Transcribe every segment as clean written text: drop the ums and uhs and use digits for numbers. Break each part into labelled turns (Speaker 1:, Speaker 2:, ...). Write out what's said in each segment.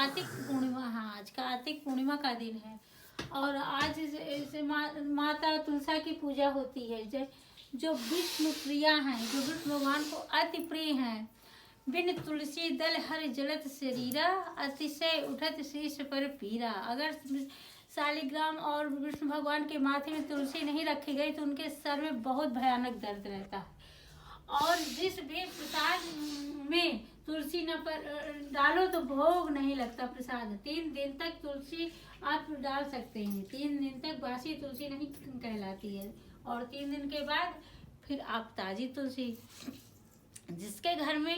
Speaker 1: कार्तिक पूर्णिमा, हाँ आज कार्तिक पूर्णिमा का दिन है और आज से माता तुलसा की पूजा होती है। जो विष्णु प्रिया हैं, जो विष्णु भगवान को अति प्रिय हैं। बिन तुलसी दल हर जलत शरीरा, अतिशय उठत शीश पर पीरा। अगर शालिग्राम और विष्णु भगवान के माथे में तुलसी नहीं रखी गई तो उनके सर में बहुत भयानक दर्द रहता है। और जिस भी प्रसाद में तुलसी न डालो तो भोग नहीं लगता प्रसाद। 3 दिन तक तुलसी आप डाल सकते हैं, 3 दिन तक बासी तुलसी नहीं कहलाती है और 3 दिन के बाद फिर आप ताजी तुलसी। जिसके घर में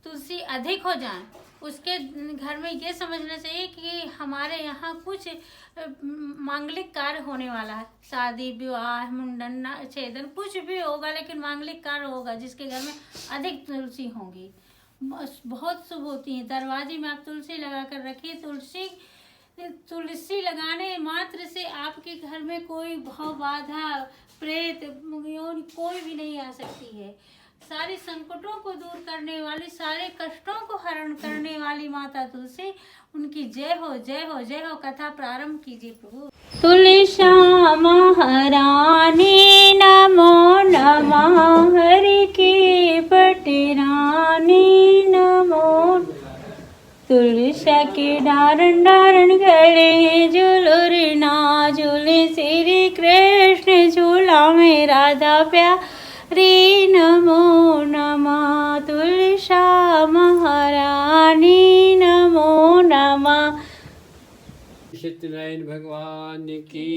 Speaker 1: तुलसी अधिक हो जाए उसके घर में ये समझना चाहिए कि हमारे यहाँ कुछ मांगलिक कार्य होने वाला है। शादी विवाह मुंडन छेदन कुछ भी होगा, लेकिन मांगलिक कार्य होगा जिसके घर में अधिक तुलसी होंगी, बहुत शुभ होती है। दरवाजे में आप तुलसी लगा कर रखिए। तुलसी लगाने मात्र से आपके घर में कोई भव बाधा प्रेत कोई भी नहीं आ सकती है। सारे संकटों को दूर करने वाली, सारे कष्टों को हरण करने वाली माता तुलसी, उनकी जय हो जय हो जय हो। कथा प्रारंभ कीजिए प्रभु। तुलसा महारानी नमो नमः, हरि की पटरानी नमो। तुलसा के डारण डारण गले झूलुर ना झूले, श्री कृष्ण झूला में राधा प्यारी नमो नमः। तुलसा महारानी नमो नमः।
Speaker 2: सत्यनारायण भगवान की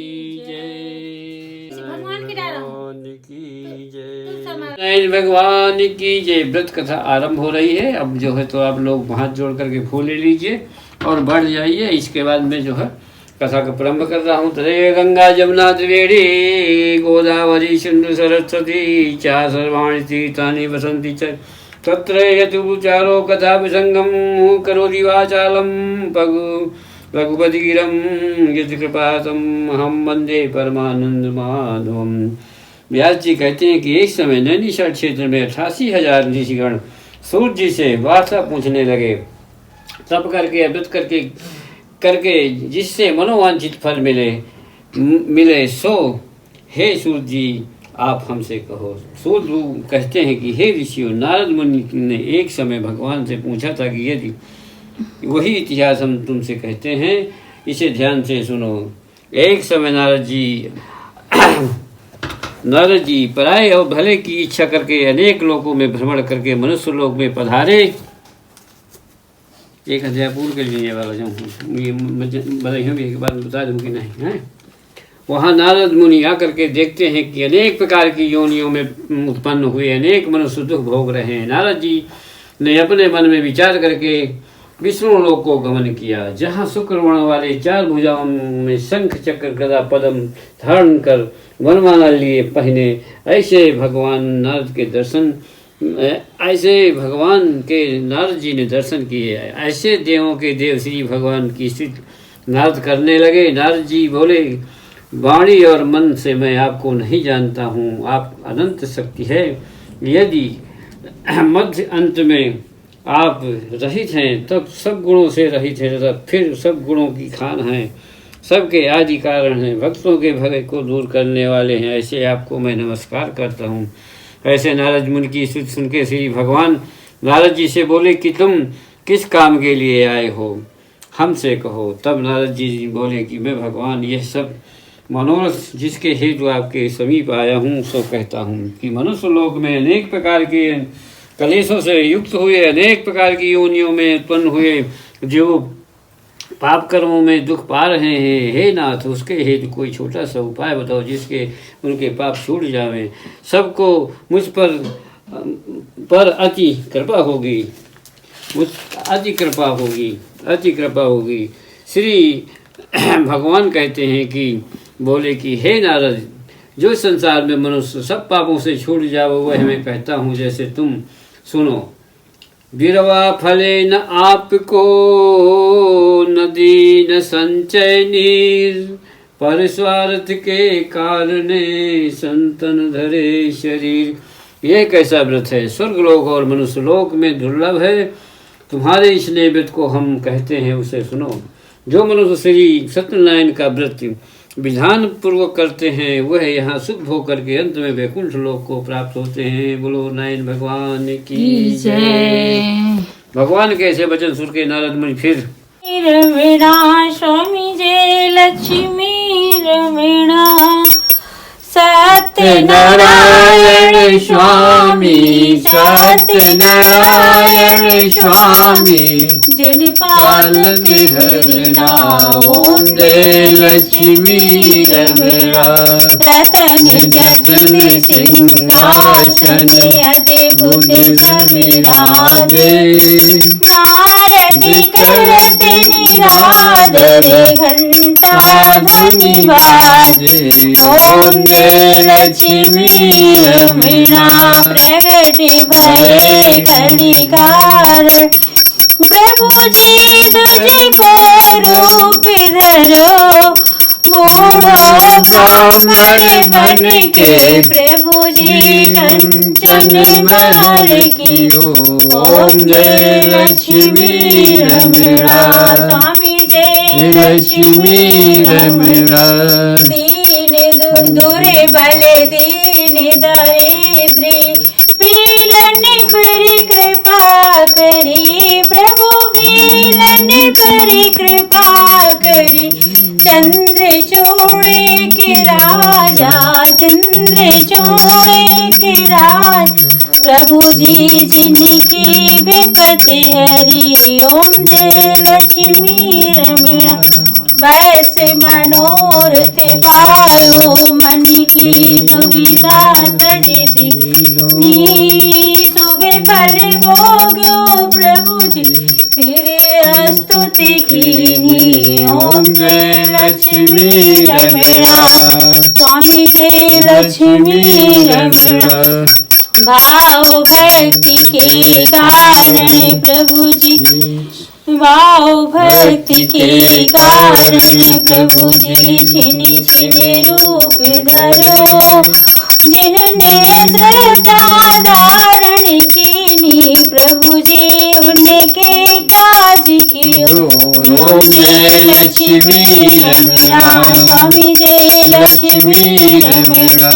Speaker 2: जय,
Speaker 1: भगवान की
Speaker 2: जय, सत्यनारायण भगवान की जय। व्रत कथा आरंभ हो रही है। अब जो है तो आप लोग हाथ जोड़ करके फूल ले लीजिए और बढ़ जाइए। इसके बाद मैं जो है कथा का प्रारंभ कर रहा हूँ। तदे गंगा जमुना त्रिवेणी गोदावरी सिंधु सरस्वती चा सर्वाणि तीर्थानि वसन्ति च तत्र यतुचारो कथा विसंगम करोति वाचालं पगु रघुपतिगिरं यत्कृपातम् अहं वन्दे परमानंद माधवम। व्यास जी कहते हैं कि एक समय नैनीशाल क्षेत्र में 88,000 ऋषिगण सूर्य जी से वार्ता पूछने लगे। तप करके व्रत करके जिससे मनोवांछित फल मिले सो हे सूर्य जी आप हमसे कहो। सूर्य कहते हैं कि हे ऋषियों, नारद मुनि ने एक समय भगवान से पूछा था कि यदि वही इतिहास हम तुमसे कहते हैं, इसे ध्यान से सुनो। एक समय नारद जी पराये और भले की इच्छा करके अनेक लोकों में भ्रमण करके मनुष्य लोक में पधारे। एक अध्याय पूर्ण के लिए वाला जाऊँ, ये बधाइयों भी एक बार बता दूँ कि नहीं है। वहाँ नारद मुनि आकर के देखते हैं कि अनेक प्रकार की योनियों में उत्पन्न हुए अनेक मनुष्य दुख भोग रहे हैं। नारद जी ने अपने मन में विचार करके विष्णु लोक को गमन किया, जहाँ शुक्र वर्ण वाले 4 भुजाओं में शंख चक्र गदा पद्म धारण कर वनमाला लिए पहने ऐसे भगवान नारद जी ने दर्शन किए। ऐसे देवों के देव श्री भगवान की स्तुति नारद करने लगे। नारद जी बोले, वाणी और मन से मैं आपको नहीं जानता हूँ, आप अनंत शक्ति है। यदि मध्य अंत में आप रहित हैं तब सब गुणों से रहित हैं, तब फिर सब गुणों की खान हैं, सबके आदि कारण हैं, भक्तों के भय को दूर करने वाले हैं। ऐसे आपको मैं नमस्कार करता हूँ। ऐसे नारद मुनि की स्तुति सुन के श्री भगवान नारद जी से बोले कि तुम किस काम के लिए आए हो, हमसे कहो। तब नारद जी बोले कि मैं भगवान यह सब मनोरथ जिसके हेतु आपके समीप आया हूँ सो कहता हूँ कि मनुष्य लोक में अनेक प्रकार के कलेशों से युक्त हुए, अनेक प्रकार की योनियों में उत्पन्न हुए जो पाप कर्मों में दुख पा रहे हैं, हे नाथ उसके हेतु कोई छोटा सा उपाय बताओ जिसके उनके पाप छूट जावें। सबको मुझ पर अति कृपा होगी। श्री भगवान कहते हैं कि बोले कि हे नारद, जो संसार में मनुष्य सब पापों से छूट जाओ वह मैं कहता हूँ। जैसे तुम सुनो, बिरवा फले न आपको नदी न संचय नीर, पर स्वार्थ के कारण संतन धरे शरीर। यह कैसा व्रत है, स्वर्गलोक और मनुष्य लोक में दुर्लभ है। तुम्हारे इस नैवेद्य को हम कहते हैं उसे सुनो। जो मनुष्य श्री सत्यनारायण का व्रत विधान पूर्वक करते हैं वह यहाँ सुख भोग करके अंत में वैकुंठ लोक को प्राप्त होते हैं। बोलो नारायण भगवान की जय। भगवान के ऐसे वचन सुन के नारद मुनि फिर
Speaker 1: रमणा स्वामी जय लक्ष्मी रमणा
Speaker 2: सत्यनारायण स्वामी सत्यनारायण स्वामी
Speaker 1: जिन पालक
Speaker 2: हरिना ओम जय लक्ष्मी रमणा
Speaker 1: रतन जतन सिंहासन अद्भुत समिराजे नारद करत निरादर घंटा ध्वनि बाजे ओम लक्ष्मी रमणा प्रगट भये कलिकार प्रभु जी तुझको रूप धरो बूढ़ो ब्राह्मण बन के प्रभु जी कंचन महल की ओम जय लक्ष्मी रमणा स्वामी जय लक्ष्मी रमणा दीन दुर्बल दीन दरिद्र पीलन पर कृपा करी प्रभु पीलन पर कृपा करी चंद्र चूड़े के राजा चंद्र चूड़े के राज प्रभु जी जिनकी विपत्ति हरि ओम जय लक्ष्मी रमणा बस मनोरथ पायो मन की दुविधा तज दी सुबह फल भोग्यो प्रभु जी फिर स्तुति कीनी ओम जय लक्ष्मी रमणा स्वामी जय लक्ष्मी रमणा भाव भक्ति के कारण प्रभु जी भाव भक्ति के कारण प्रभु जी छिन छिन रूप धरो जिन नेत्रता धारण कीनी प्रभु जी उनके काज कियो ओम जय लक्ष्मी रमणा स्वामी जय लक्ष्मी रमणा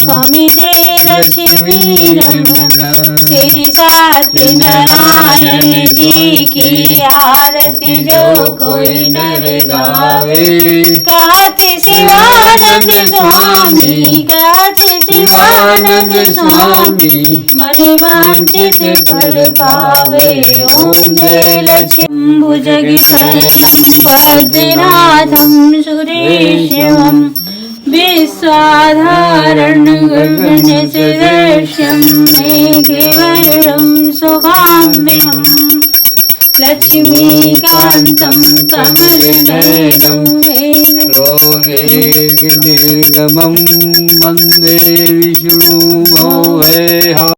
Speaker 1: स्वामी जय लक्ष्मी रमणा तेरी सत्यनारायण जी की आरती जो कोई नर गावे कहते शिवानंद स्वामी कहते शिवानंद स्वामी मन वांछित फल पावे ओम जय लक्ष्मी भुजग शयनं पद्मनाभं सुरेशं विश्वाधारण गगन सदृशं मेघवर्णं शुभाम्यं लक्ष्मीकान्तं कमलनयनं
Speaker 2: निर्गमं वन्दे विष्णु